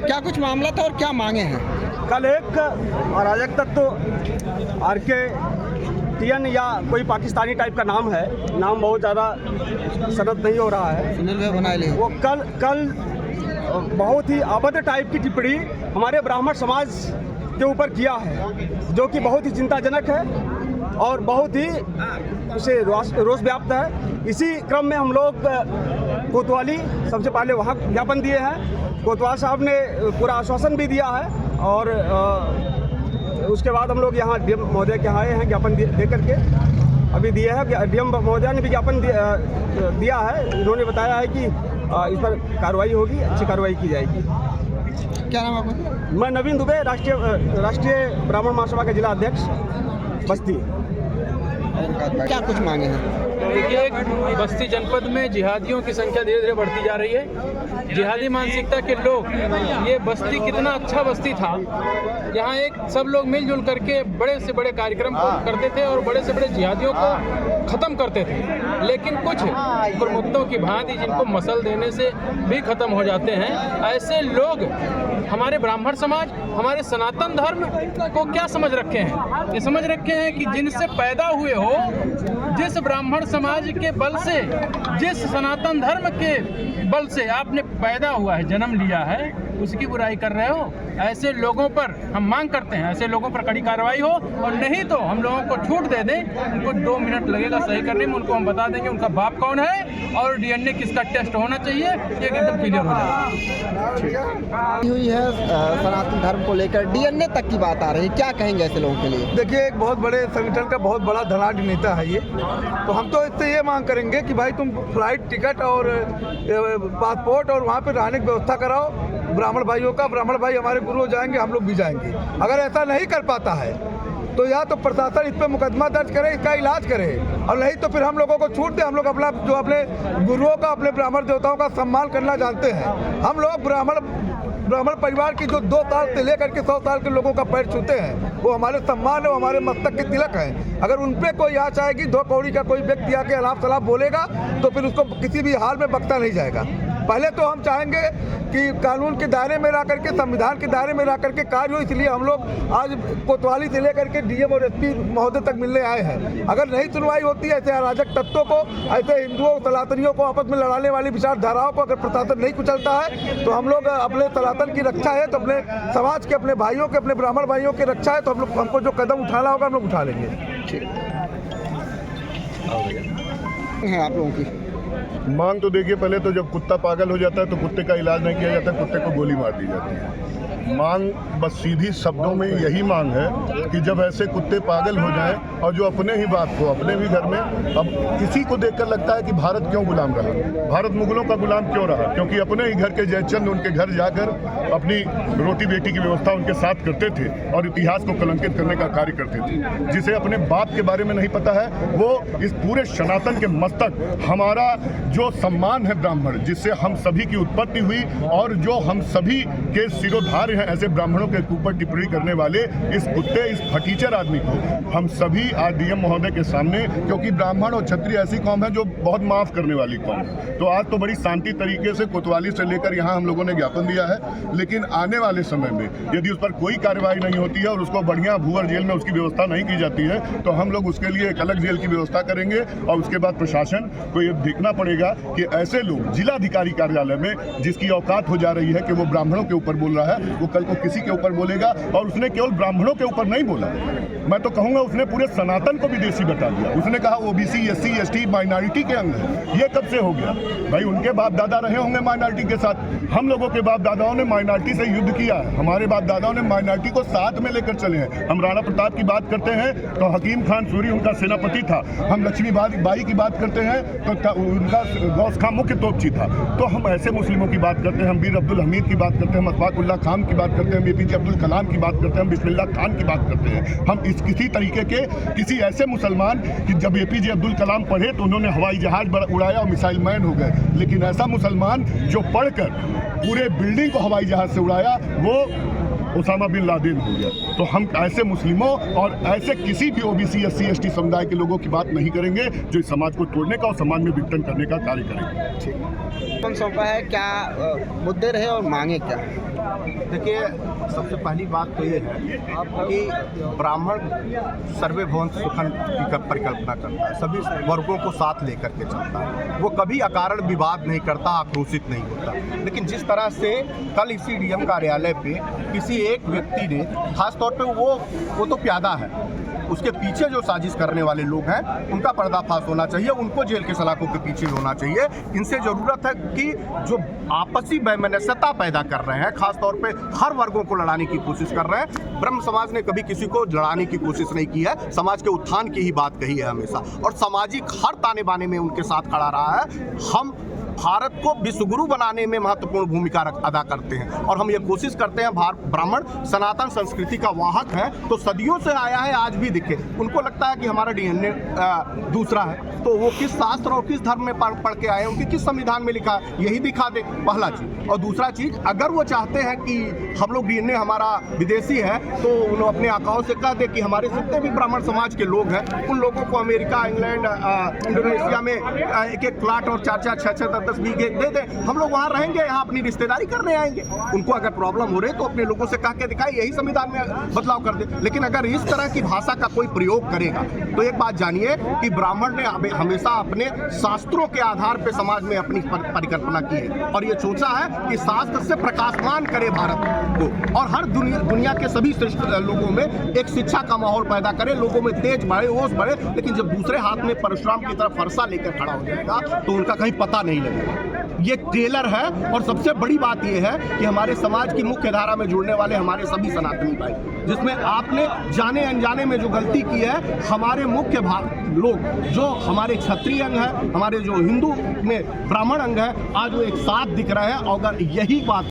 क्या कुछ मामला था और क्या मांगे हैं? कल एक अराजक तत्व RKTN या कोई पाकिस्तानी टाइप का नाम है, नाम बहुत ज़्यादा सनद नहीं हो रहा है, सुनील भाई बना ले। वो कल बहुत ही अभद्र टाइप की टिप्पणी हमारे ब्राह्मण समाज के ऊपर किया है, जो कि बहुत ही चिंताजनक है और बहुत ही उसे रोष व्याप्त है। इसी क्रम में हम लोग कोतवाली सबसे पहले वहाँ ज्ञापन दिए हैं। कोतवाल साहब ने पूरा आश्वासन भी दिया है और उसके बाद हम लोग यहाँ DM महोदय के यहाँ आए हैं ज्ञापन दे करके अभी दिए हैं। DM महोदय ने भी ज्ञापन दिया है। इन्होंने बताया है कि इस पर कार्रवाई होगी, अच्छी कार्रवाई की जाएगी। क्या नाम आपका? मैं नवीन दुबे, राष्ट्रीय ब्राह्मण महासभा के जिला अध्यक्ष बस्ती। क्या कुछ मांगे हैं? देखिए, बस्ती जनपद में जिहादियों की संख्या धीरे धीरे बढ़ती जा रही है। जिहादी मानसिकता के लोग, ये बस्ती कितना अच्छा बस्ती था, यहाँ एक सब लोग मिलजुल करके बड़े से बड़े कार्यक्रम करते थे और बड़े से बड़े जिहादियों को ख़त्म करते थे। लेकिन कुछ प्रमुखों की भांति जिनको मसल देने से भी ख़त्म हो जाते हैं, ऐसे लोग हमारे ब्राह्मण समाज, हमारे सनातन धर्म को क्या समझ रखे हैं? ये समझ रखे हैं कि जिनसे पैदा हुए हो, जिस ब्राह्मण समाज के बल से, जिस सनातन धर्म के बल से आपने पैदा हुआ है, जन्म लिया है, उसकी बुराई कर रहे हो। ऐसे लोगों पर हम मांग करते हैं, ऐसे लोगों पर कड़ी कार्रवाई हो, और नहीं तो हम लोगों को छूट दे दें। उनको 2 मिनट लगेगा सही करने में, उनको हम बता देंगे उनका बाप कौन है और DNA किसका टेस्ट होना चाहिए, ये एकदम क्लियर हो जाएगा। हुई है सनातन धर्म को लेकर DNA तक की बात आ रही है, क्या कहेंगे ऐसे लोगों के लिए? देखिए, एक बहुत बड़े संगठन का बहुत बड़ा धनाढ़ नेता है ये, तो हम तो इससे ये मांग करेंगे कि भाई तुम फ्लाइट टिकट और पासपोर्ट और वहाँ पे रहने की व्यवस्था कराओ ब्राह्मण भाइयों का। ब्राह्मण भाई हमारे गुरु हो जाएंगे, हम लोग भी जाएंगे। अगर ऐसा नहीं कर पाता है तो या तो प्रशासन इस पर मुकदमा दर्ज करे, इसका इलाज करे, और नहीं तो फिर हम लोगों को छूट दे। हम लोग अपना जो अपने गुरुओं का, अपने ब्राह्मण देवताओं का सम्मान करना जानते हैं। हम लोग ब्राह्मण परिवार की जो 2 साल से लेकर के 100 साल के लोगों का पैर छूते हैं, वो हमारे सम्मान है, वो हमारे मस्तक के तिलक हैं। अगर उन पर कोई आँच आएगी, 2 कौड़ी का कोई व्यक्ति आके अलाप सलाप बोलेगा, तो फिर उसको किसी भी हाल में बख्शा नहीं जाएगा। पहले तो हम चाहेंगे कि कानून के दायरे में रह करके, संविधान के दायरे में रह करके कार्य हो। इसलिए हम लोग आज कोतवाली से लेकर के DM और SP महोदय तक मिलने आए हैं। अगर नहीं सुनवाई होती है, ऐसे अराजक तत्वों को, ऐसे हिंदुओं सनातनियों को आपस में लड़ाने वाली विचारधाराओं को अगर प्रशासन नहीं कुचलता है, तो हम लोग अपने सनातन की रक्षा है, तो अपने समाज के, अपने भाइयों के, अपने ब्राह्मण भाइयों की रक्षा है, तो हमको जो कदम उठाना होगा हम लोग उठा लेंगे। है आप लोगों की मांग तो देखिए, पहले तो जब कुत्ता पागल हो जाता है तो कुत्ते का इलाज नहीं किया जाता, कुत्ते को गोली मार दी जाती है। मांग बस सीधी शब्दों में यही मांग है कि जब ऐसे कुत्ते पागल हो जाएं और जो अपने ही बाप को, अपने भी घर में, अब किसी को देखकर लगता है कि भारत क्यों गुलाम रहा, भारत मुगलों का गुलाम क्यों रहा, क्योंकि अपने ही घर के जयचंद उनके घर जाकर अपनी रोटी बेटी की व्यवस्था उनके साथ करते थे और इतिहास को कलंकित करने का कार्य करते थे। जिसे अपने बाप के बारे में नहीं पता है, वो इस पूरे सनातन के मस्तक, हमारा जो सम्मान है ब्राह्मण, जिससे हम सभी की उत्पत्ति हुई और जो हम सभी के सिरोधार्य हैं, ऐसे ब्राह्मणों के ऊपर टिप्पणी करने वाले इस कुत्ते, इस फटीचर आदमी को हम सभी आज DM महोदय के सामने, क्योंकि ब्राह्मण और क्षत्रिय ऐसी कौम है जो बहुत माफ करने वाली कौम है, तो आज तो बड़ी शांति तरीके से कोतवाली से लेकर यहाँ हम लोगों ने ज्ञापन दिया है। लेकिन आने वाले समय में यदि उस पर कोई कार्रवाई नहीं होती है और उसको बढ़िया भूवर जेल में उसकी व्यवस्था नहीं की जाती है, तो हम लोग उसके लिए एक अलग जेल की व्यवस्था करेंगे। और उसके बाद प्रशासन को ये देखना पड़ेगा कि ऐसे लोग जिलाधिकारी कार्यालय में, जिसकी औकात हो जा रही है कि वो ब्राह्मणों के ऊपर बोल रहा है, वो कल को किसी के ऊपर बोलेगा। और उसने केवल ब्राह्मणों के ऊपर नहीं बोला, मैं तो कहूँगा उसने पूरे सनातन को विदेशी बता दिया। उसने कहा OBC SC ST माइनॉरिटी के अंग है। ये कब से हो गया भाई? उनके बाप दादा रहे होंगे माइनॉरिटी के साथ, हम लोगों के बाप दादाओं ने माइनॉरिटी से युद्ध किया है, हमारे बाप दादाओं ने माइनॉरिटी को साथ में लेकर चले हैं। हम राणा प्रताप की बात करते हैं तो हकीम खान सूरी उनका सेनापति था, हम लक्ष्मी बाई की बात करते हैं तो उनका गौस खां मुख्य तोपची था। तो हम ऐसे मुस्लिमों की बात करते हैं, हम वीर अब्दुल हमीद की बात करते हैं, हम अशफाकुल्लाह खान की बात करते हैं, APJ अब्दुल कलाम की बात करते हैं, हम बिस्मिल्लाह खान की बात करते हैं। हम किसी तरीके के किसी ऐसे मुसलमान कि जब APJ अब्दुल कलाम पढ़े तो उन्होंने हवाई जहाज उड़ाया और मिसाइल मैन हो गए, लेकिन ऐसा मुसलमान जो पढ़कर पूरे बिल्डिंग को हवाई जहाज से उड़ाया, वो ओसामा बिन लादेन हो गया। तो हम ऐसे मुस्लिमों और ऐसे किसी भी ओबीसी SC ST समुदाय के लोगों की बात नहीं करेंगे जो इस समाज को तोड़ने का और समाज में विघटन करने का कार्य करेंगे। कौन सौंपा है, क्या मुद्दे रहे और मांगे क्या? देखिए, सबसे पहली बात तो ये है कि ब्राह्मण सर्वे भवन सुखन की परिकल्पना करता है, सभी वर्गों को साथ लेकर के चलता है, वो कभी अकारण विवाद नहीं करता, आक्रोशित नहीं होता। लेकिन जिस तरह से कल इसी DM कार्यालय पे किसी एक व्यक्ति ने, खास तौर पे वो तो प्यादा है, उसके पीछे जो साजिश करने वाले लोग हैं उनका पर्दाफाश होना चाहिए, उनको जेल के सलाखों के पीछे होना चाहिए। इनसे ज़रूरत है कि जो आपसी वैमनस्यता पैदा कर रहे हैं, खास तौर पे हर वर्गों को लड़ाने की कोशिश कर रहे हैं, ब्रह्म समाज ने कभी किसी को लड़ाने की कोशिश नहीं की है, समाज के उत्थान की ही बात कही है हमेशा, और सामाजिक हर ताने बाने में उनके साथ खड़ा रहा है। हम भारत को विश्वगुरु बनाने में महत्वपूर्ण भूमिका अदा करते हैं और हम ये कोशिश करते हैं, ब्राह्मण सनातन संस्कृति का वाहक है, तो सदियों से आया है, आज भी दिखे। उनको लगता है कि हमारा DNA दूसरा है, तो वो किस शास्त्र और किस धर्म में पढ़ के आए हैं, उनके किस संविधान में लिखा है, यही दिखा दे, पहला चीज़। और दूसरा चीज़, अगर वो चाहते हैं कि हम लोग DNA हमारा विदेशी है, तो उन्होंने अपने आकाओं से कह दे कि हमारे जितने भी ब्राह्मण समाज के लोग हैं उन लोगों को अमेरिका, इंग्लैंड, इंडोनेशिया में एक प्लाट और 4-4, 6-6, 10 बीघे दे दें, हम लोग वहाँ रहेंगे, यहाँ अपनी रिश्तेदारी करने आएंगे। उनको अगर प्रॉब्लम हो रही तो अपने लोगों से कह के दिखाए, यही संविधान में बदलाव कर दे। लेकिन अगर इस तरह की भाषा का कोई प्रयोग करेगा तो एक बात जानिए कि ब्राह्मण ने हमेशा अपने शास्त्रों के आधार पर समाज में अपनी परिकल्पना की है और ये सोचा है कि शास्त्र से प्रकाशमान करे भारत को और हर दुनिया के सभी श्रेष्ठ लोगों में एक शिक्षा का माहौल पैदा करे, लोगों में तेज बढ़े, होश बढ़े। लेकिन जब दूसरे हाथ में परशुराम की तरफ फरसा लेकर खड़ा हो जाएगा तो उनका कहीं पता नहीं लगेगा। ये ट्रेलर है और सबसे बड़ी बात यह है कि हमारे समाज की मुख्य धारा में जुड़ने वाले हमारे सभी सनातनी भाई, जिसमें आपने जाने अनजाने में जो गलती की है, हमारे मुख्य लोग जो हमारे क्षत्रिय अंग है, हमारे जो हिंदू में ब्राह्मण अंग है, आज वो एक साथ दिख रहे हैं। और अगर यही बात